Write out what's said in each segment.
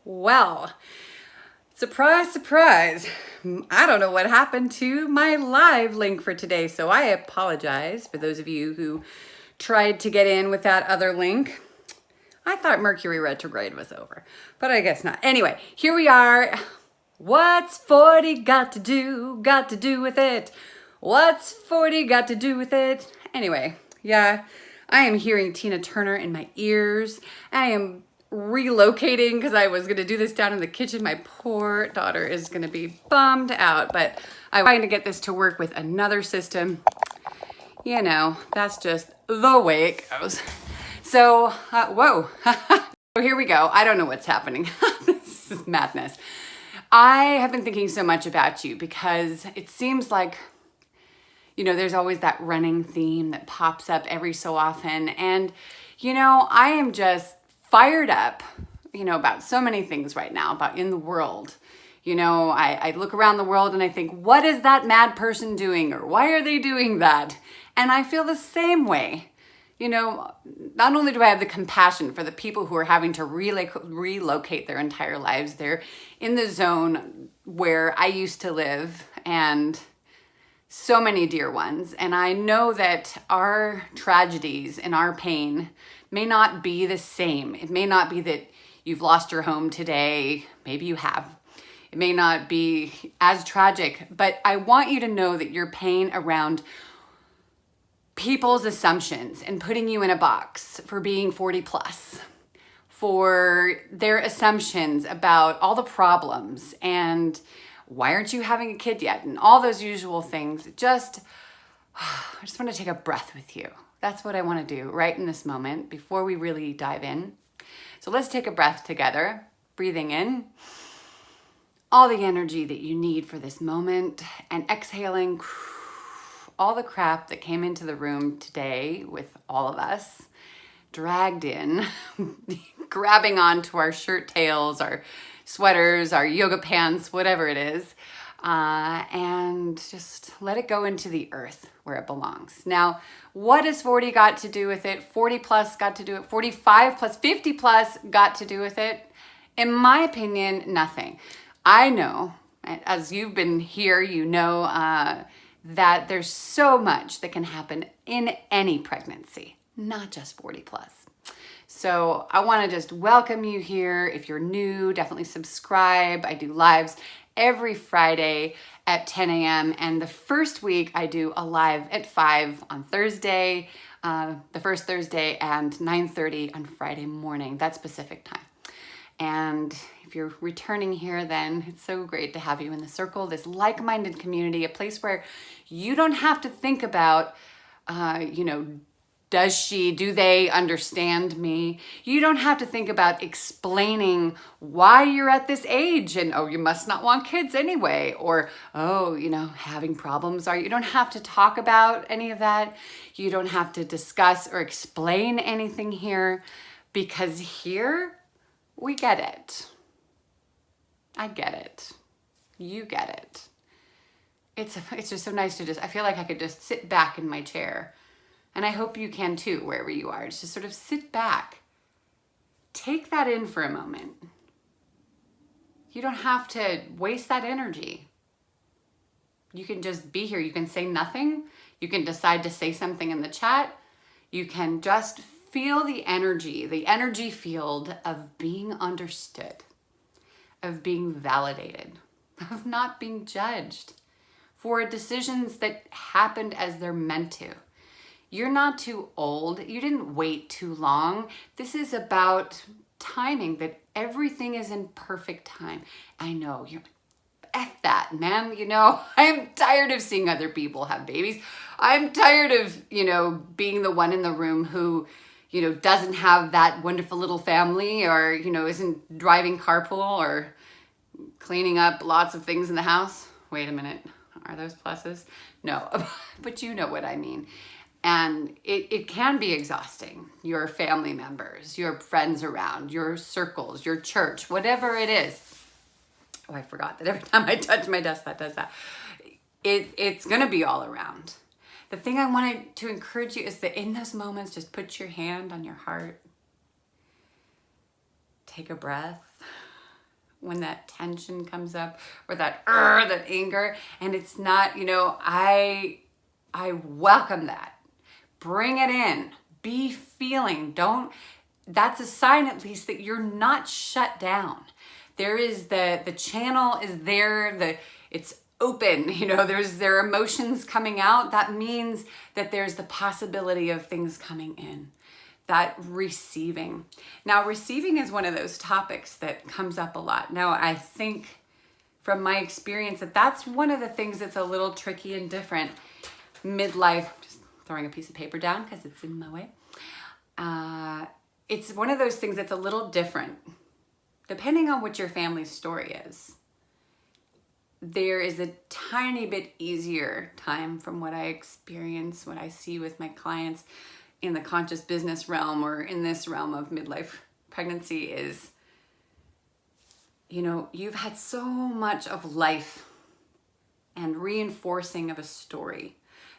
Well, surprise, surprise. I don't know what happened to my live link for today, so I apologize for those of you who tried to get in with that other link. I thought Mercury retrograde was over, but I guess not. Anyway, here we are. What's 40 got to do? Got to do with it? What's 40 got to do with it? Anyway, yeah, I am hearing Tina Turner in my ears. I am relocating because I was going to do this down in the kitchen. My poor daughter is going to be bummed out, but I'm trying to get this to work with another system. You know, that's just the way it goes. So, whoa. So here we go. I don't know what's happening. This is madness. I have been thinking so much about you because it seems like, you know, there's always that running theme that pops up every so often. And, you know, I am just fired up, you know, about so many things right now, about in the world. You know, I look around the world and I think, what is that mad person doing? Or why are they doing that? And I feel the same way. You know, not only do I have the compassion for the people who are having to relocate their entire lives, they're in the zone where I used to live and so many dear ones. And I know that our tragedies and our pain may not be the same. It may not be that you've lost your home today. Maybe you have. It may not be as tragic, but I want you to know that your pain around people's assumptions and putting you in a box for being 40 plus, for their assumptions about all the problems and why aren't you having a kid yet and all those usual things. I just want to take a breath with you. That's what I want to do right in this moment before we really dive in. So let's take a breath together, breathing in all the energy that you need for this moment and exhaling all the crap that came into the room today with all of us, dragged in, grabbing onto our shirt tails, our sweaters, our yoga pants, whatever it is, and just let it go into the earth where it belongs. Now, what has 40 got to do with it? 40 plus got to do it. 45 plus, 50 plus got to do with it? In my opinion, nothing. I know, as you've been here, you know, that there's so much that can happen in any pregnancy, not just 40 plus. So I want to just welcome you here. If you're new, definitely subscribe. I do lives every Friday at 10 a.m. And the first week I do a live at 5 on Thursday, the first Thursday, and 9:30 on Friday morning. That's Pacific time. And if you're returning here, then it's so great to have you in the circle, this like-minded community, a place where you don't have to think about, you know, do they understand me? You don't have to think about explaining why you're at this age and, oh, you must not want kids anyway, or, oh, you know, having problems. You don't have to talk about any of that. You don't have to discuss or explain anything here, because here we get it. I get it. You get it. It's just so nice to I feel like I could just sit back in my chair. And I hope you can too, wherever you are. Just sort of sit back. Take that in for a moment. You don't have to waste that energy. You can just be here. You can say nothing. You can decide to say something in the chat. You can just feel the energy field of being understood, of being validated, of not being judged for decisions that happened as they're meant to. You're not too old. You didn't wait too long. This is about timing, that everything is in perfect time. I know, you're F that, man. You know, I'm tired of seeing other people have babies. I'm tired of, you know, being the one in the room who, you know, doesn't have that wonderful little family, or, you know, isn't driving carpool or cleaning up lots of things in the house. Wait a minute. Are those pluses? No, but you know what I mean. And it can be exhausting. Your family members, your friends around, your circles, your church, whatever it is. Oh, I forgot that every time I touch my desk, that does that. It's going to be all around. The thing I wanted to encourage you is that in those moments, just put your hand on your heart. Take a breath. when that tension comes up, or that anger. And it's not, I welcome that. Bring it in. Be feeling. That's a sign at least that you're not shut down. There is the channel is there, it's open, there are emotions coming out. That means that there's the possibility of things coming in. That receiving. Now, receiving is one of those topics that comes up a lot. Now, I think from my experience that's one of the things that's a little tricky and different. Midlife, just throwing a piece of paper down because it's in my way. It's one of those things that's a little different depending on what your family story is. There is a tiny bit easier time from what I experience, what I see with my clients in the conscious business realm or in this realm of midlife pregnancy is, you've had so much of life and reinforcing of a story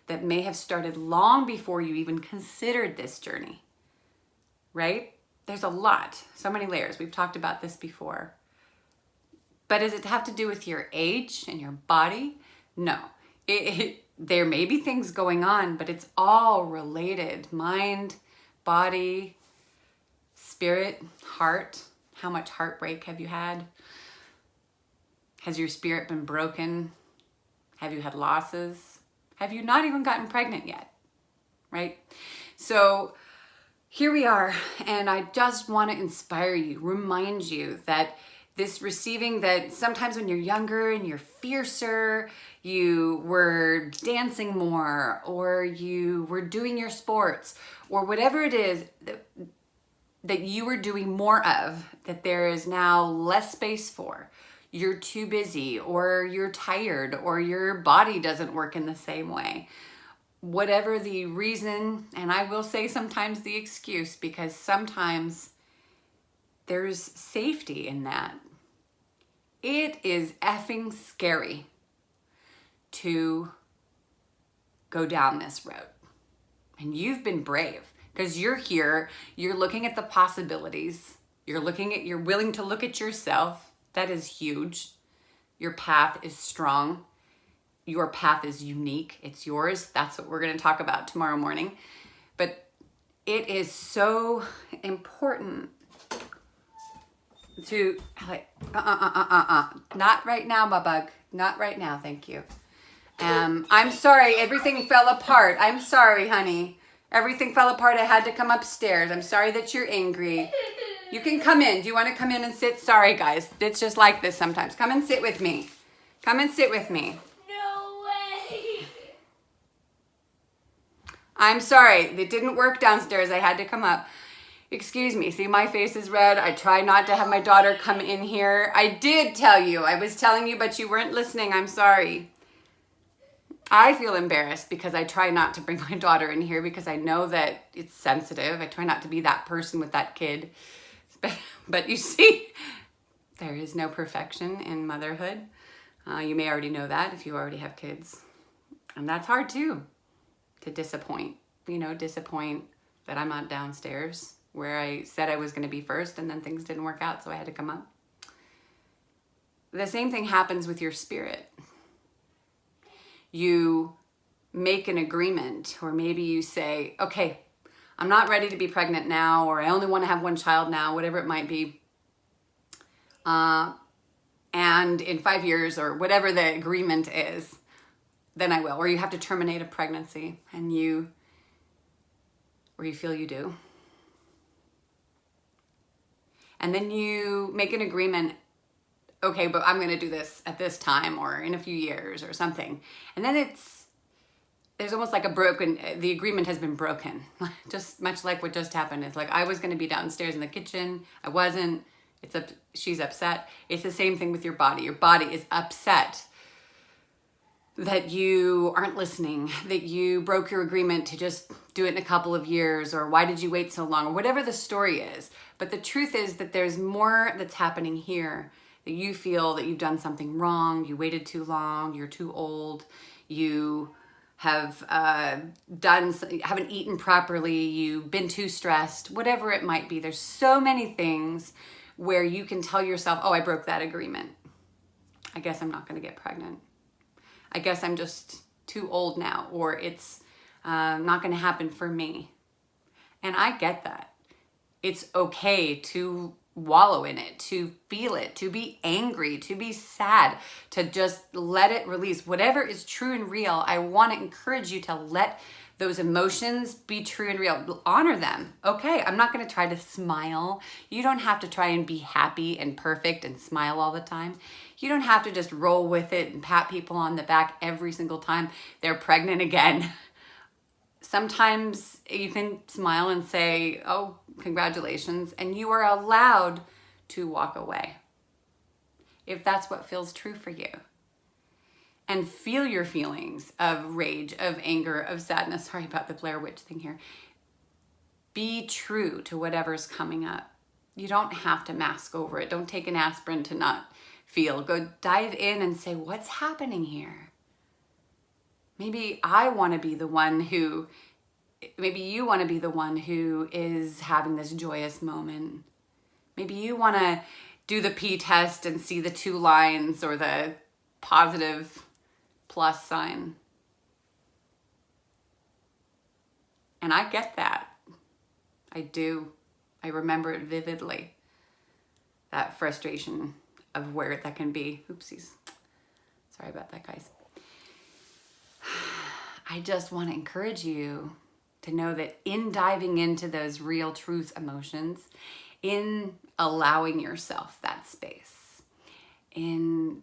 that may have started long before you even considered this journey, right? There's a lot, so many layers. We've talked about this before. But does it have to do with your age and your body? No. There may be things going on, but it's all related. Mind, body, spirit, heart. How much heartbreak have you had? Has your spirit been broken? Have you had losses? Have you not even gotten pregnant yet? Right? So here we are, and I just want to inspire you, remind you that this receiving, that sometimes when you're younger and you're fiercer, you were dancing more, or you were doing your sports, or whatever it is that you were doing more of, that there is now less space for. You're too busy, or you're tired, or your body doesn't work in the same way. Whatever the reason, and I will say sometimes the excuse, because sometimes there's safety in that. It is effing scary to go down this road. And you've been brave because you're here, you're looking at the possibilities, you're willing to look at yourself. That is huge. Your path is strong. Your path is unique. It's yours. That's what we're going to talk about tomorrow morning. But it is so important to not right now, my bug. Not right now, thank you. I'm sorry, everything fell apart. I'm sorry, honey. Everything fell apart. I had to come upstairs. I'm sorry that you're angry. You can come in. Do you want to come in and sit? Sorry, guys. It's just like this sometimes. Come and sit with me. Come and sit with me. No way. I'm sorry. It didn't work downstairs. I had to come up. Excuse me. See, my face is red. I try not to have my daughter come in here. I did tell you. I was telling you, but you weren't listening. I'm sorry. I feel embarrassed because I try not to bring my daughter in here because I know that it's sensitive. I try not to be that person with that kid. But you see, there is no perfection in motherhood. You may already know that if you already have kids. And that's hard too, to disappoint. Disappoint that I'm not downstairs where I said I was going to be first and then things didn't work out, so I had to come up. The same thing happens with your spirit. You make an agreement, or maybe you say, okay, I'm not ready to be pregnant now, or I only want to have one child now, whatever it might be. And in 5 years, or whatever the agreement is, then I will. Or you have to terminate a pregnancy, or you feel you do. And then you make an agreement, okay, but I'm going to do this at this time or in a few years or something. And then there's almost like the agreement has been broken. Just much like what just happened. It's like I was going to be downstairs in the kitchen. I wasn't. She's upset. It's the same thing with your body. Your body is upset that you aren't listening, that you broke your agreement to just do it in a couple of years, or why did you wait so long, or whatever the story is. But the truth is that there's more that's happening here, that you feel that you've done something wrong, you waited too long, you're too old, you have haven't eaten properly, you've been too stressed, whatever it might be. There's so many things where you can tell yourself, oh, I broke that agreement. I guess I'm not going to get pregnant. I guess I'm just too old now, or it's not going to happen for me. And I get that. It's okay to wallow in it, to feel it, to be angry, to be sad, to just let it release. Whatever is true and real, I want to encourage you to let those emotions be true and real. Honor them. Okay, I'm not going to try to smile. You don't have to try and be happy and perfect and smile all the time. You don't have to just roll with it and pat people on the back every single time they're pregnant again. Sometimes you can smile and say, oh, congratulations, and you are allowed to walk away if that's what feels true for you. And feel your feelings of rage, of anger, of sadness. Sorry about the Blair Witch thing here. Be true to whatever's coming up. You don't have to mask over it. Don't take an aspirin to not feel. Go dive in and say, what's happening here? Maybe I want to be the one who, maybe you want to be the one who is having this joyous moment. Maybe you want to do the P test and see the 2 lines or the positive plus sign. And I get that. I do. I remember it vividly. That frustration of where that can be. Oopsies. Sorry about that, guys. I just want to encourage you to know that in diving into those real truth emotions, in allowing yourself that space, in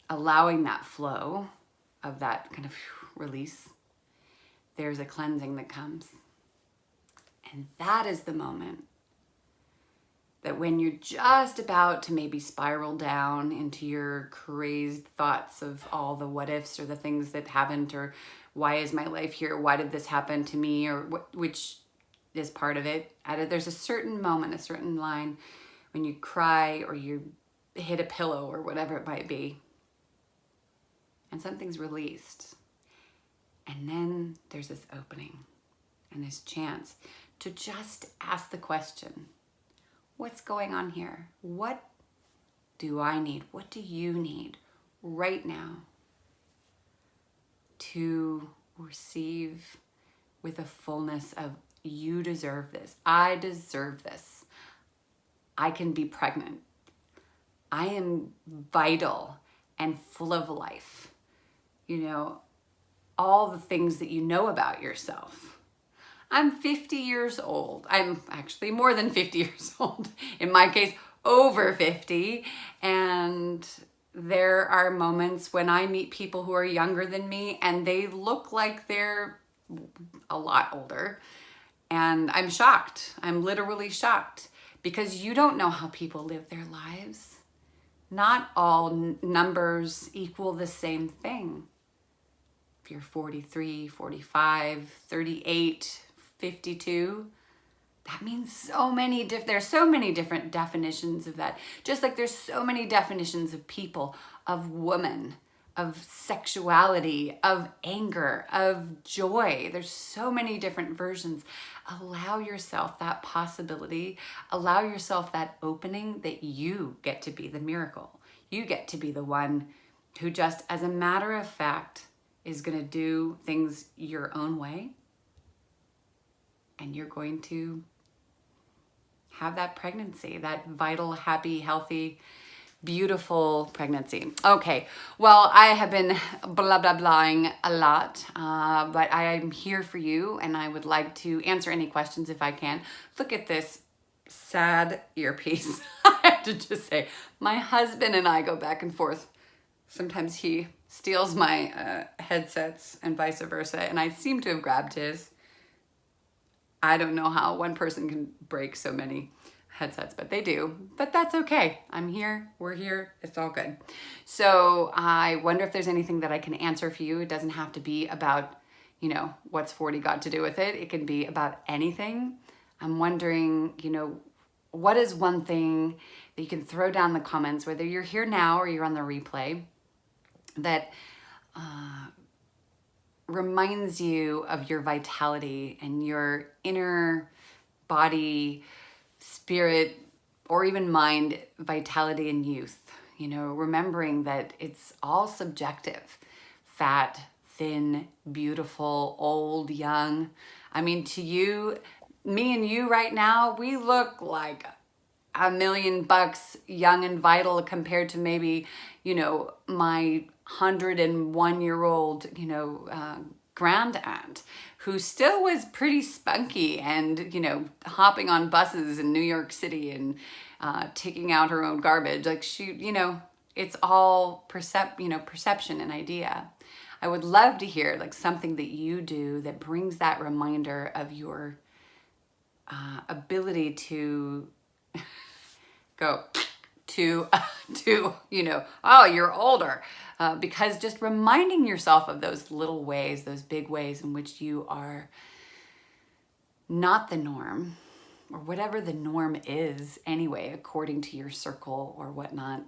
allowing that flow of that kind of release, there's a cleansing that comes. And that is the moment that when you're just about to maybe spiral down into your crazed thoughts of all the what ifs or the things that haven't, or why is my life here? Why did this happen to me? Or which is part of it. There's a certain moment, a certain line when you cry or you hit a pillow or whatever it might be. And something's released. And then there's this opening and this chance to just ask the question, what's going on here? What do I need? What do you need right now to receive with a fullness of, you deserve this. I deserve this. I can be pregnant. I am vital and full of life. You know, all the things that you know about yourself. I'm 50 years old. I'm actually more than 50 years old. In my case, over 50. And there are moments when I meet people who are younger than me and they look like they're a lot older. And I'm shocked. I'm literally shocked because you don't know how people live their lives. Not all numbers equal the same thing. If you're 43, 45, 38, 52, that means so many there's so many different definitions of that. Just like there's so many definitions of people, of woman, of sexuality, of anger, of joy. There's so many different versions. Allow yourself that possibility. Allow yourself that opening that you get to be the miracle. You get to be the one who just, as a matter of fact, is going to do things your own way. And you're going to have that pregnancy, that vital, happy, healthy, beautiful pregnancy. Okay, well, I have been blah, blah, blahing a lot, but I am here for you and I would like to answer any questions if I can. Look at this sad earpiece. I have to just say, my husband and I go back and forth. Sometimes he steals my headsets and vice versa, and I seem to have grabbed his. I don't know how one person can break so many headsets, but they do. But that's okay. I'm here. We're here. It's all good. So I wonder if there's anything that I can answer for you. It doesn't have to be about, you know, what's 40 got to do with it. It can be about anything. I'm wondering, you know, what is one thing that you can throw down in the comments, whether you're here now or you're on the replay, that reminds you of your vitality and your inner body spirit or even mind vitality and youth. You know, remembering that it's all subjective. Fat, thin, beautiful, old, young. I mean, to you, me and you right now, we look like $1,000,000 young and vital compared to maybe, you know, my 101-year-old, you know, grand aunt who still was pretty spunky and, you know, hopping on buses in New York City and taking out her own garbage. Like she, you know, it's all perception and idea. I would love to hear like something that you do that brings that reminder of your ability to go to you know, oh, you're older, because just reminding yourself of those little ways, those big ways in which you are not the norm, or whatever the norm is anyway, according to your circle or whatnot.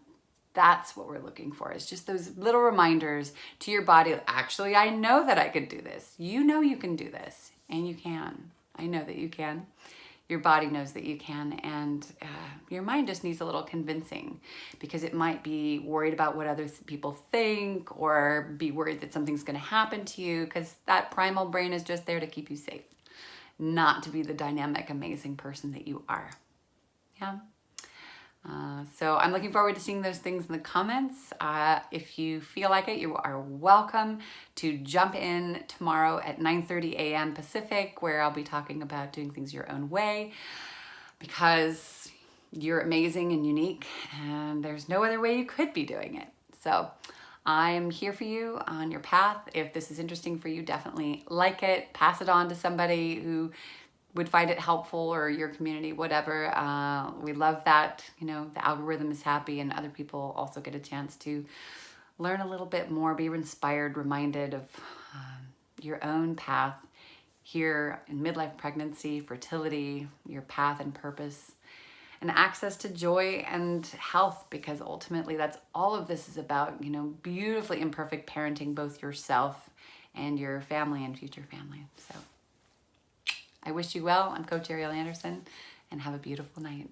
That's what we're looking for, is just those little reminders to your body. Actually, I know that I could do this. You know you can do this, and you can. I know that you can. Your body knows that you can, and your mind just needs a little convincing, because it might be worried about what other people think, or be worried that something's going to happen to you, because that primal brain is just there to keep you safe, not to be the dynamic, amazing person that you are. Yeah. So I'm looking forward to seeing those things in the comments. If you feel like it, you are welcome to jump in tomorrow at 9:30 a.m. Pacific, where I'll be talking about doing things your own way, because you're amazing and unique, and there's no other way you could be doing it. So I'm here for you on your path. If this is interesting for you, definitely like it, pass it on to somebody who would find it helpful, or your community, whatever. We love that, you know, the algorithm is happy, and other people also get a chance to learn a little bit more, be inspired, reminded of your own path here in midlife pregnancy, fertility, your path and purpose, and access to joy and health, because ultimately that's all of this is about, you know, beautifully imperfect parenting, both yourself and your family and future family. So I wish you well. I'm Coach Ariel Anderson, and have a beautiful night.